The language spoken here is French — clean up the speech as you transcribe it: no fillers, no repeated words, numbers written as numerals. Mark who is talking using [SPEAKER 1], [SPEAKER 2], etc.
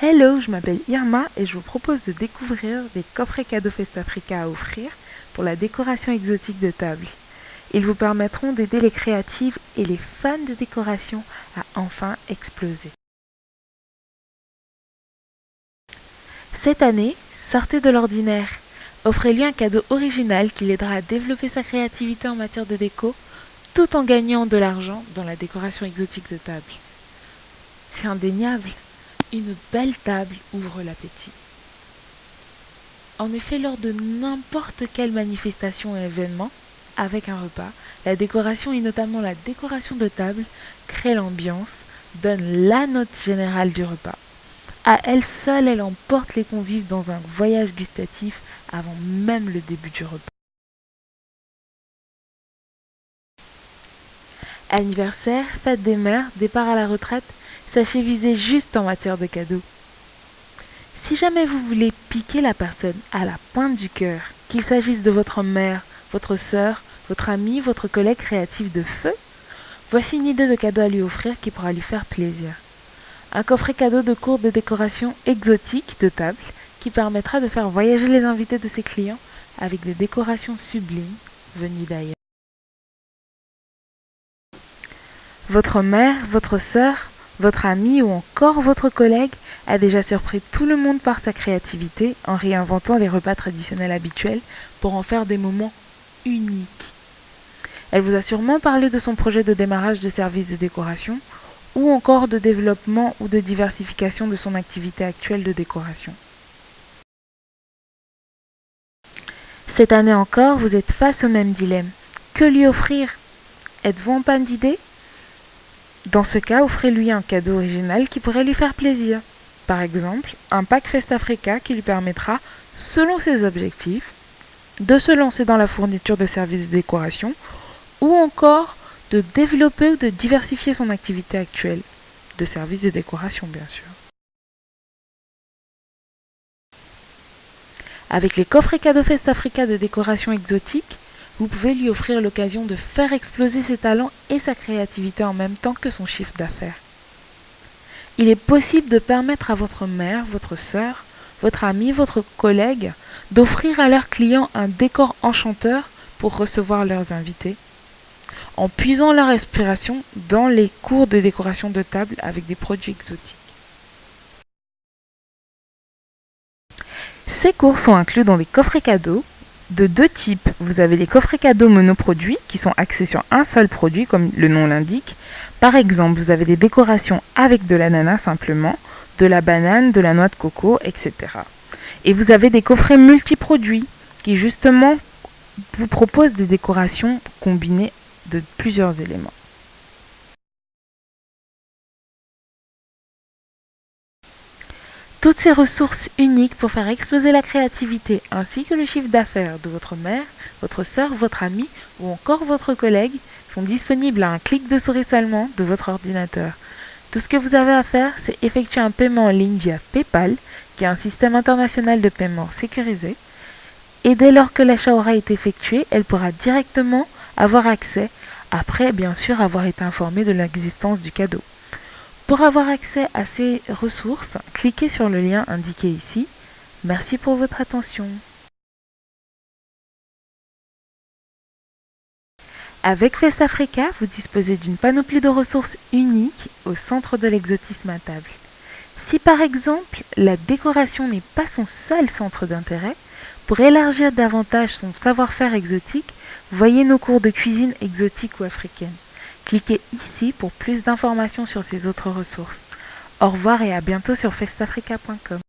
[SPEAKER 1] Hello, je m'appelle Irma et je vous propose de découvrir des coffrets cadeaux Festafrica à offrir pour la décoration exotique de table. Ils vous permettront d'aider les créatives et les fans de décoration à enfin exploser. Cette année, sortez de l'ordinaire. Offrez-lui un cadeau original qui l'aidera à développer sa créativité en matière de déco, tout en gagnant de l'argent dans la décoration exotique de table. C'est indéniable, une belle table ouvre l'appétit. En effet, lors de n'importe quelle manifestation ou événement, avec un repas, la décoration et notamment la décoration de table crée l'ambiance, donne la note générale du repas. À elle seule, elle emporte les convives dans un voyage gustatif avant même le début du repas. Anniversaire, fête des mères, départ à la retraite, sachez viser juste en matière de cadeaux. Si jamais vous voulez piquer la personne à la pointe du cœur, qu'il s'agisse de votre mère, votre sœur, votre ami, votre collègue créatif de feu, voici une idée de cadeau à lui offrir qui pourra lui faire plaisir. Un coffret cadeau de cours de décoration exotique de table qui permettra de faire voyager les invités de ses clients avec des décorations sublimes venues d'ailleurs. Votre mère, votre sœur, votre ami ou encore votre collègue a déjà surpris tout le monde par sa créativité en réinventant les repas traditionnels habituels pour en faire des moments uniques. Elle vous a sûrement parlé de son projet de démarrage de service de décoration ou encore de développement ou de diversification de son activité actuelle de décoration. Cette année encore, vous êtes face au même dilemme. Que lui offrir? Êtes-vous en panne d'idées? Dans ce cas, offrez-lui un cadeau original qui pourrait lui faire plaisir. Par exemple, un pack Festafrica qui lui permettra, selon ses objectifs, de se lancer dans la fourniture de services de décoration ou encore de développer ou de diversifier son activité actuelle, de services de décoration bien sûr. Avec les coffrets cadeaux Festafrica de décoration exotique, vous pouvez lui offrir l'occasion de faire exploser ses talents et sa créativité en même temps que son chiffre d'affaires. Il est possible de permettre à votre mère, votre sœur, votre ami, votre collègue d'offrir à leurs clients un décor enchanteur pour recevoir leurs invités, en puisant leur inspiration dans les cours de décoration de table avec des produits exotiques. Ces cours sont inclus dans des coffrets cadeaux de deux types. Vous avez les coffrets cadeaux monoproduits qui sont axés sur un seul produit comme le nom l'indique. Par exemple, vous avez des décorations avec de l'ananas simplement, de la banane, de la noix de coco, etc. Et vous avez des coffrets multiproduits qui justement vous proposent des décorations combinées de plusieurs éléments. Toutes ces ressources uniques pour faire exploser la créativité ainsi que le chiffre d'affaires de votre mère, votre sœur, votre ami ou encore votre collègue sont disponibles à un clic de souris seulement de votre ordinateur. Tout ce que vous avez à faire, c'est effectuer un paiement en ligne via PayPal, qui est un système international de paiement sécurisé. Et dès lors que l'achat aura été effectué, elle pourra directement avoir accès, après bien sûr avoir été informée de l'existence du cadeau. Pour avoir accès à ces ressources, cliquez sur le lien indiqué ici. Merci pour votre attention. Avec Festafrica, vous disposez d'une panoplie de ressources uniques au centre de l'exotisme à table. Si par exemple, la décoration n'est pas son seul centre d'intérêt, pour élargir davantage son savoir-faire exotique, voyez nos cours de cuisine exotique ou africaine. Cliquez ici pour plus d'informations sur ces autres ressources. Au revoir et à bientôt sur festafrica.com.